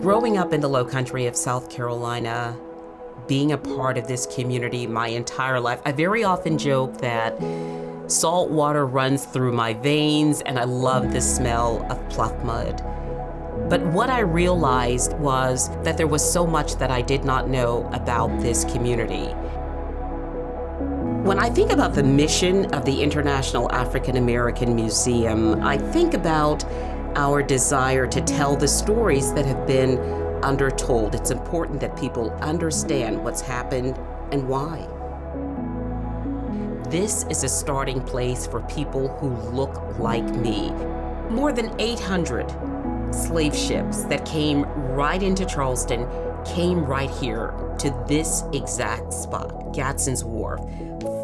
Growing up in the low country of South Carolina, being a part of this community my entire life, I very often joke that salt water runs through my veins and I love the smell of pluff mud. But what I realized was that there was so much that I did not know about this community. When I think about the mission of the International African American Museum, I think about our desire to tell the stories that have been undertold. It's important that people understand what's happened and why. This is a starting place for people who look like me. More than 800 slave ships that came right into Charleston came right here to this exact spot, Gadsden's Wharf.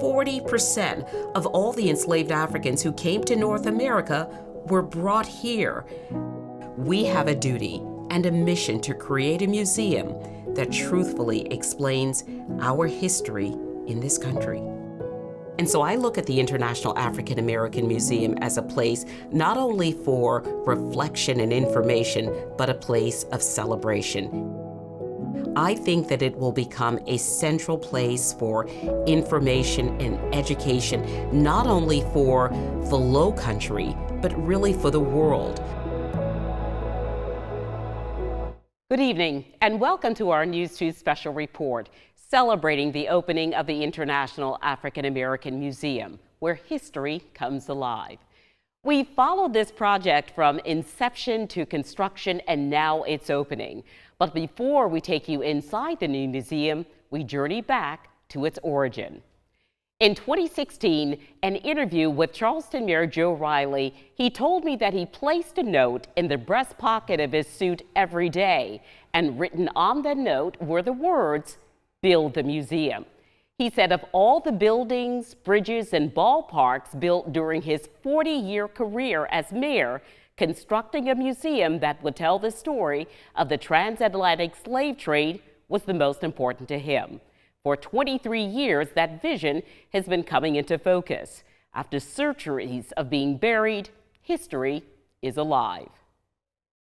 40% of all the enslaved Africans who came to North America were brought here. We have a duty and a mission to create a museum that truthfully explains our history in this country. And so I look at the International African American Museum as a place not only for reflection and information, but a place of celebration. I think that it will become a central place for information and education, not only for the Low Country, but really for the world. Good evening, and welcome to our News 2 special report, celebrating the opening of the International African American Museum, where history comes alive. We followed this project from inception to construction, and now it's opening. But before we take you inside the new museum, we journey back to its origin. In 2016, an interview with Charleston Mayor Joe Riley, he told me that he placed a note in the breast pocket of his suit every day, and written on the note were the words, "Build the museum." He said of all the buildings, bridges, and ballparks built during his 40-year career as mayor, constructing a museum that would tell the story of the transatlantic slave trade was the most important to him. For 23 years, that vision has been coming into focus. After centuries of being buried, history is alive.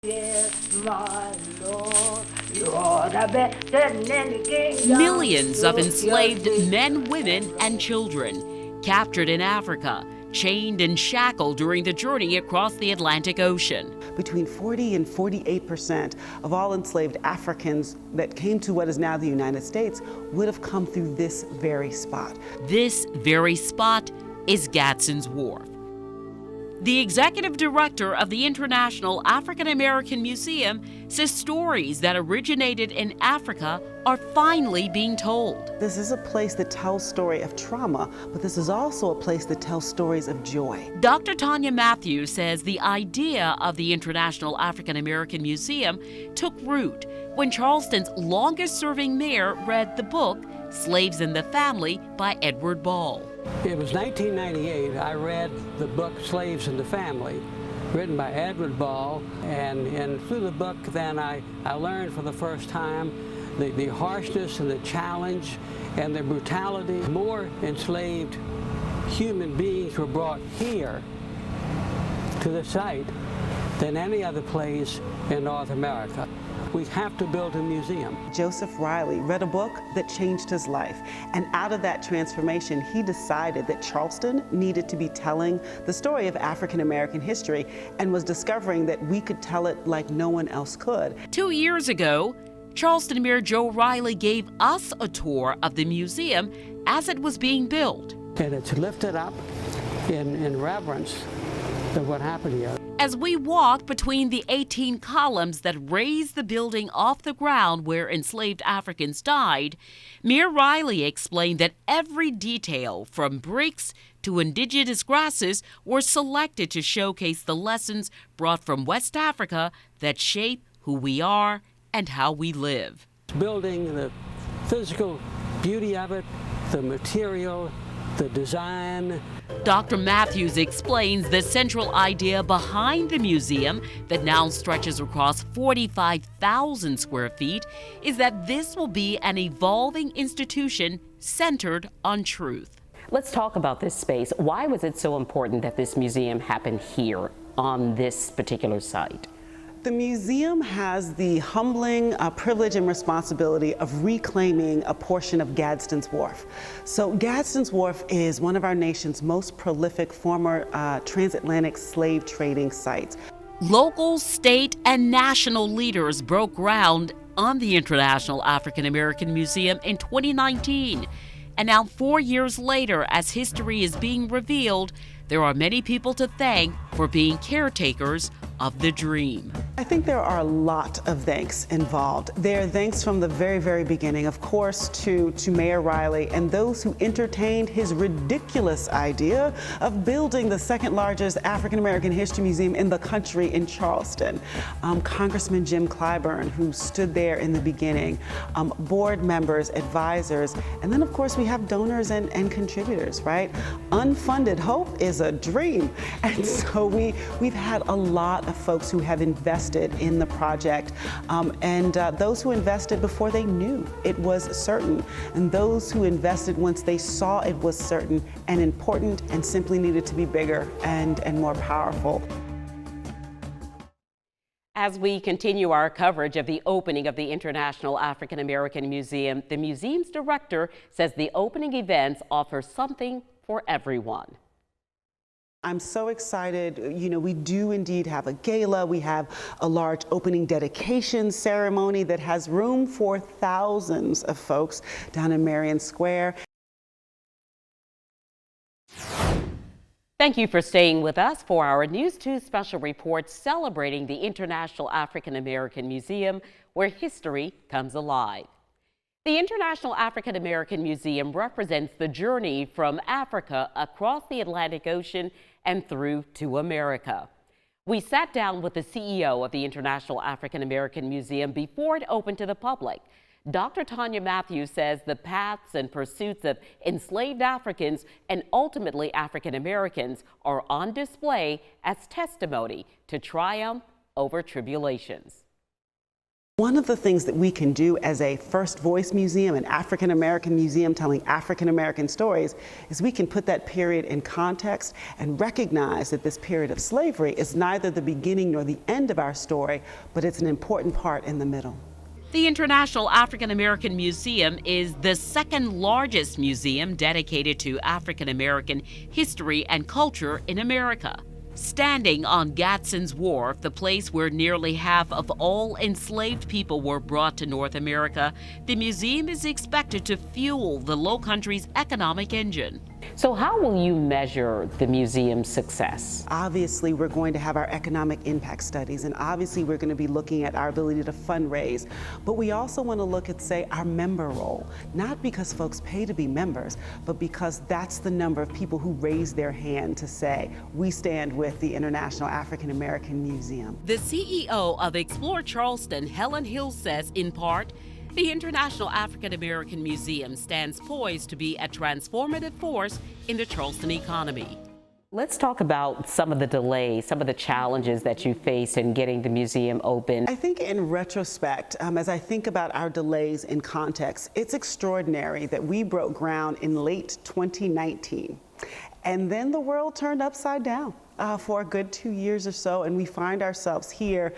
Yes, my Lord, you're the best in any kingdom. Millions of enslaved men, women, and children captured in Africa, chained and shackled during the journey across the Atlantic Ocean. Between 40 and 48% of all enslaved Africans that came to what is now the United States would have come through this very spot. This very spot is Gadsden's Wharf. The executive director of the International African American Museum says stories that originated in Africa are finally being told. This is a place that tells story of trauma, but this is also a place that tells stories of joy. Dr. Tanya Matthews says the idea of the International African American Museum took root when Charleston's longest-serving mayor read the book Slaves in the Family by Edward Ball. It was 1998, I read the book Slaves in the Family, written by Edward Ball, and through the book then I learned for the first time the harshness and the challenge and the brutality. More enslaved human beings were brought here to the site than any other place in North America. We have to build a museum. Joseph Riley read a book that changed his life, and out of that transformation, he decided that Charleston needed to be telling the story of African American history and was discovering that we could tell it like no one else could. 2 years ago, Charleston Mayor Joe Riley gave us a tour of the museum as it was being built. And it's lifted up in reverence of what happened here. As we walked between the 18 columns that raised the building off the ground where enslaved Africans died, Mayor Riley explained that every detail, from bricks to indigenous grasses, were selected to showcase the lessons brought from West Africa that shape who we are and how we live. Building, the physical beauty of it, the material, the design. Dr. Matthews explains the central idea behind the museum that now stretches across 45,000 square feet is that this will be an evolving institution centered on truth. Let's talk about this space. Why was it so important that this museum happened here? on this particular site? The museum has the humbling privilege and responsibility of reclaiming a portion of Gadsden's Wharf. So Gadsden's Wharf is one of our nation's most prolific former transatlantic slave trading sites. Local, state, and national leaders broke ground on the International African American Museum in 2019. And now 4 years later, as history is being revealed, there are many people to thank for being caretakers of the dream. I think there are a lot of thanks involved. There are thanks from the very, very beginning, of course, to Mayor Riley and those who entertained his ridiculous idea of building the second largest African American history museum in the country in Charleston. Congressman Jim Clyburn, who stood there in the beginning, board members, advisors, and then of course we have donors and contributors, right? Unfunded hope is a dream. And so we've had a lot of folks who have invested in the project, and those who invested before they knew it was certain, and those who invested once they saw it was certain and important and simply needed to be bigger and more powerful. As we continue our coverage of the opening of the International African American Museum, the museum's director says the opening events offer something for everyone. I'm so excited. You know, we do indeed have a gala. We have a large opening dedication ceremony that has room for thousands of folks down in Marion Square. Thank you for staying with us for our News 2 special report celebrating the International African American Museum, where history comes alive. The International African American Museum represents the journey from Africa across the Atlantic Ocean and through to America. We sat down with the CEO of the International African American Museum before it opened to the public. Dr. Tanya Matthews says the paths and pursuits of enslaved Africans and ultimately African Americans are on display as testimony to triumph over tribulations. One of the things that we can do as a First Voice museum, an African American museum telling African American stories, is we can put that period in context and recognize that this period of slavery is neither the beginning nor the end of our story, but it's an important part in the middle. The International African American Museum is the second largest museum dedicated to African American history and culture in America. Standing on Gadsden's Wharf, the place where nearly half of all enslaved people were brought to North America, the museum is expected to fuel the Lowcountry's economic engine. So how will you measure the museum's success? Obviously, we're going to have our economic impact studies, and obviously we're going to be looking at our ability to fundraise. But we also want to look at, say, our member role, not because folks pay to be members, but because that's the number of people who raise their hand to say, we stand with the International African American Museum. The CEO of Explore Charleston, Helen Hill, says, in part, the International African American Museum stands poised to be a transformative force in the Charleston economy. Let's talk about some of the delays, some of the challenges that you faced in getting the museum open. I think in retrospect, as I think about our delays in context, it's extraordinary that we broke ground in late 2019. And then the world turned upside down for a good 2 years or so, and we find ourselves here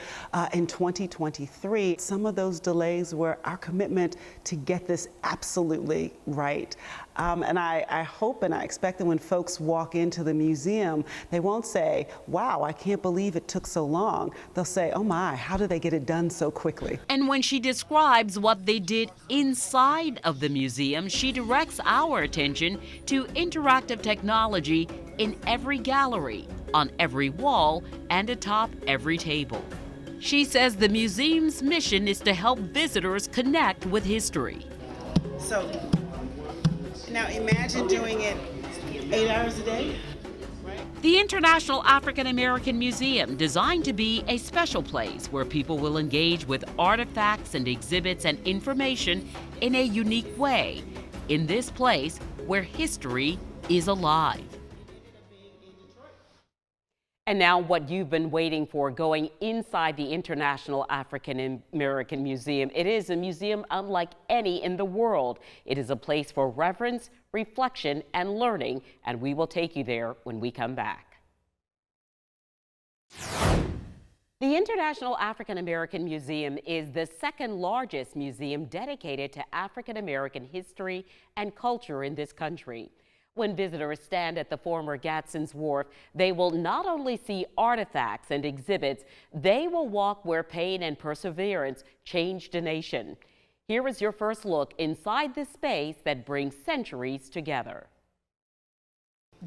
in 2023. Some of those delays were our commitment to get this absolutely right. And I hope and I expect that when folks walk into the museum, they won't say, wow, I can't believe it took so long. They'll say, oh my, how did they get it done so quickly? And when she describes what they did inside of the museum, she directs our attention to interactive technology in every gallery, on every wall, and atop every table. She says the museum's mission is to help visitors connect with history. So now imagine doing it 8 hours a day. The International African American Museum, designed to be a special place where people will engage with artifacts and exhibits and information in a unique way, in this place where history is alive. And now what you've been waiting for, going inside the International African American Museum. It is a museum unlike any in the world. It is a place for reverence, reflection, and learning, and we will take you there when we come back. The International African American Museum is the second largest museum dedicated to African American history and culture in this country. When visitors stand at the former Gadsden's Wharf, they will not only see artifacts and exhibits, they will walk where pain and perseverance changed a nation. Here is your first look inside this space that brings centuries together.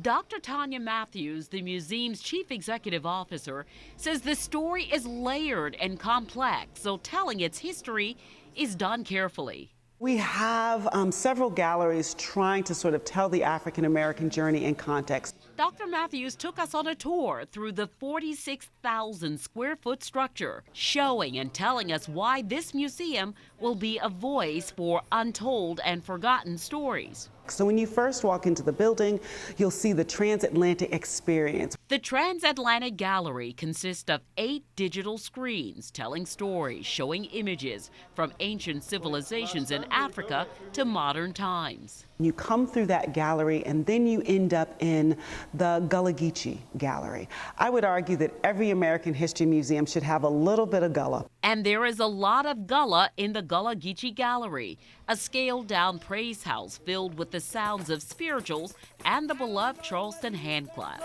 Dr. Tanya Matthews, the museum's chief executive officer, says the story is layered and complex, so telling its history is done carefully. We have several galleries trying to sort of tell the African American journey in context. Dr. Matthews took us on a tour through the 46,000 square foot structure, showing and telling us why this museum will be a voice for untold and forgotten stories. So when you first walk into the building, you'll see the transatlantic experience. The Transatlantic Gallery consists of 8 digital screens telling stories, showing images from ancient civilizations in Africa to modern times. You come through that gallery and then you end up in the Gullah Geechee Gallery. I would argue that every American history museum should have a little bit of Gullah. And there is a lot of Gullah in the Gullah Geechee Gallery, a scaled-down praise house filled with the sounds of spirituals and the beloved Charleston handclap.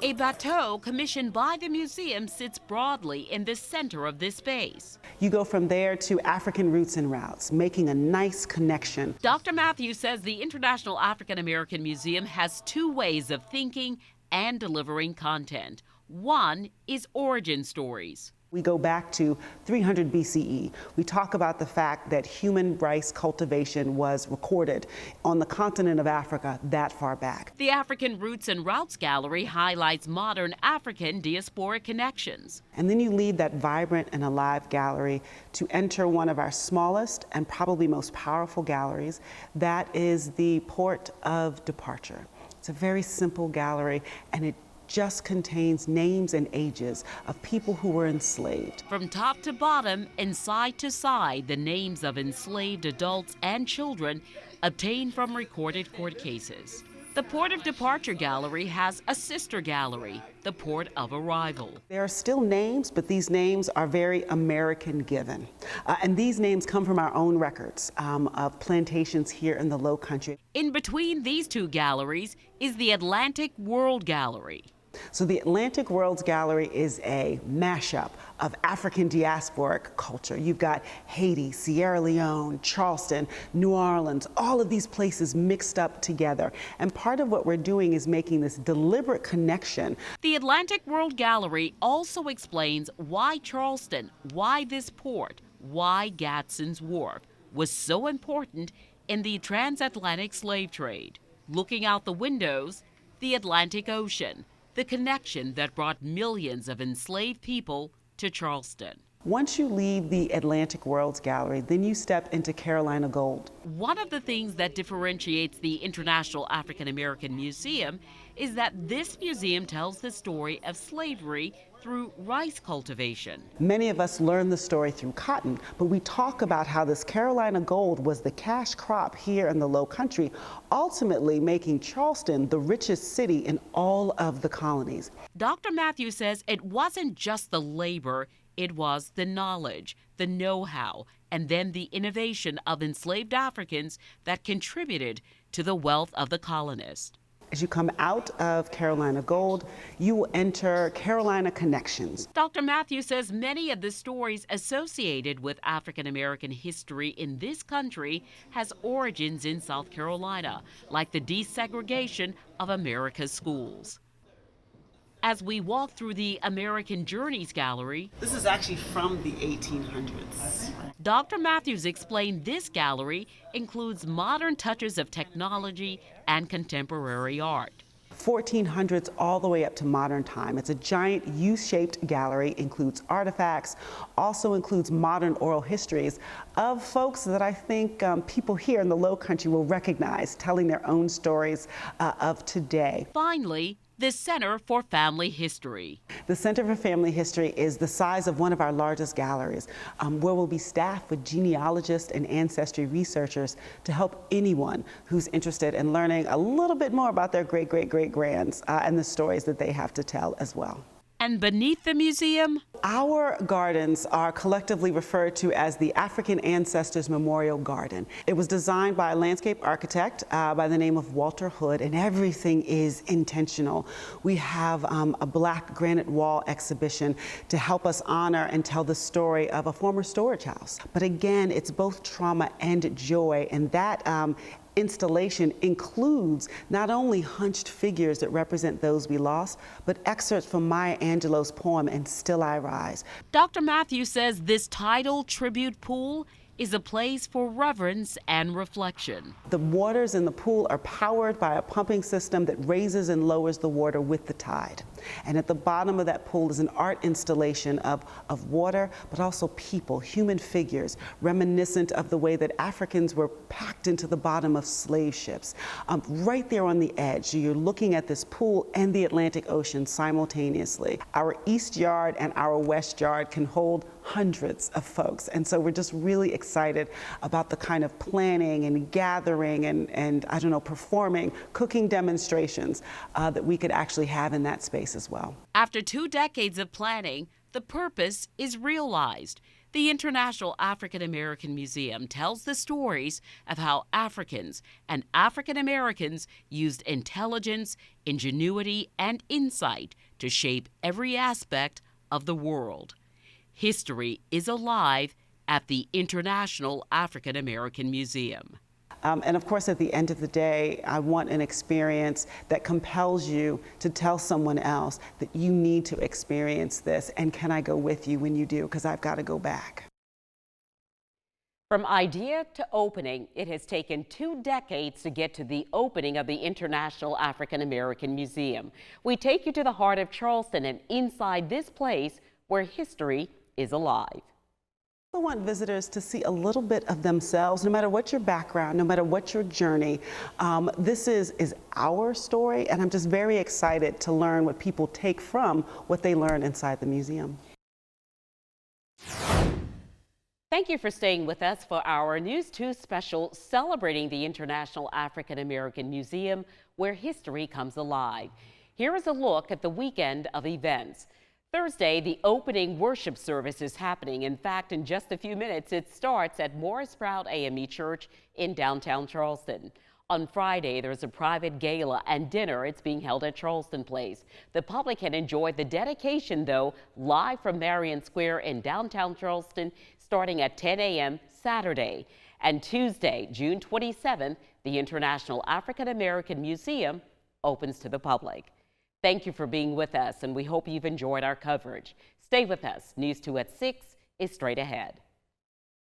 A bateau commissioned by the museum sits broadly in the center of this space. You go from there to African roots and routes, making a nice connection. Dr. Matthews says the International African American Museum has 2 ways of thinking and delivering content. One is origin stories. We go back to 300 BCE. We talk about the fact that human rice cultivation was recorded on the continent of Africa that far back. The African Roots and Routes Gallery highlights modern African diasporic connections. And then you leave that vibrant and alive gallery to enter one of our smallest and probably most powerful galleries. That is the Port of Departure. It's a very simple gallery, and it just contains names and ages of people who were enslaved. From top to bottom and side to side, the names of enslaved adults and children obtained from recorded court cases. The Port of Departure Gallery has a sister gallery, the Port of Arrival. There are still names, but these names are very American given. And these names come from our own records of plantations here in the Low Country. In between these 2 galleries is the Atlantic World Gallery. So the Atlantic Worlds Gallery is a mashup of African diasporic culture. You've got Haiti, Sierra Leone, Charleston, New Orleans, all of these places mixed up together. And part of what we're doing is making this deliberate connection. The Atlantic World Gallery also explains why Charleston, why this port, why Gadsden's Wharf was so important in the transatlantic slave trade. Looking out the windows, the Atlantic Ocean, the connection that brought millions of enslaved people to Charleston. Once you leave the Atlantic Worlds Gallery, then you step into Carolina Gold. One of the things that differentiates the International African American Museum is that this museum tells the story of slavery through rice cultivation. Many of us learn the story through cotton, but we talk about how this Carolina Gold was the cash crop here in the Low Country, ultimately making Charleston the richest city in all of the colonies. Dr. Matthews says it wasn't just the labor, it was the knowledge, the know-how, and then the innovation of enslaved Africans that contributed to the wealth of the colonists. As you come out of Carolina Gold, you will enter Carolina Connections. Dr. Matthews says many of the stories associated with African American history in this country has origins in South Carolina, like the desegregation of America's schools. As we walk through the American Journeys Gallery, This is actually from the 1800s. Dr. Matthews explained this gallery includes modern touches of technology and contemporary art. 1400s all the way up to modern time. It's a giant U-shaped gallery, includes artifacts, also includes modern oral histories of folks that I think people here in the Low Country will recognize, telling their own stories of today. Finally, the Center for Family History. The Center for Family History is the size of one of our largest galleries, where we'll be staffed with genealogists and ancestry researchers to help anyone who's interested in learning a little bit more about their great-great-great-grands and the stories that they have to tell as well. And beneath the museum, our gardens are collectively referred to as the African Ancestors Memorial Garden. It was designed by a landscape architect by the name of Walter Hood, and everything is intentional. We have a black granite wall exhibition to help us honor and tell the story of a former storage house. But again, it's both trauma and joy, and that installation includes not only hunched figures that represent those we lost, but excerpts from Maya Angelou's poem, And Still I Rise. Dr. Matthews says this tidal tribute pool is a place for reverence and reflection. The waters in the pool are powered by a pumping system that raises and lowers the water with the tide. And at the bottom of that pool is an art installation of water, but also people, human figures, reminiscent of the way that Africans were packed into the bottom of slave ships. Right there on the edge, so you're looking at this pool and the Atlantic Ocean simultaneously. Our east yard and our west yard can hold hundreds of folks. And so we're just really excited about the kind of planning and gathering and I don't know, performing, cooking demonstrations that we could actually have in that space as well. After 2 decades of planning, the purpose is realized. The International African American Museum tells the stories of how Africans and African Americans used intelligence, ingenuity, and insight to shape every aspect of the world. History is alive at the International African American Museum. And of course, at the end of the day, I want an experience that compels you to tell someone else that you need to experience this, and can I go with you when you do, because I've got to go back. From idea to opening, it has taken 2 decades to get to the opening of the International African American Museum. We take you to the heart of Charleston and inside this place where history is alive. I want visitors to see a little bit of themselves, no matter what your background, no matter what your journey. This is our story, and I'm just very excited to learn what people take from what they learn inside the museum. Thank you for staying with us for our News 2 special celebrating the International African American Museum, where history comes alive. Here is a look at the weekend of events. Thursday, the opening worship service is happening. In fact, in just a few minutes, it starts at Morris Sprout AME Church in downtown Charleston. On Friday, there's a private gala and dinner. It's being held at Charleston Place. The public can enjoy the dedication, though, live from Marion Square in downtown Charleston, starting at 10 a.m. Saturday. And Tuesday, June 27th, the International African American Museum opens to the public. Thank you for being with us, and we hope you've enjoyed our coverage. Stay with us. News 2 at 6 is straight ahead.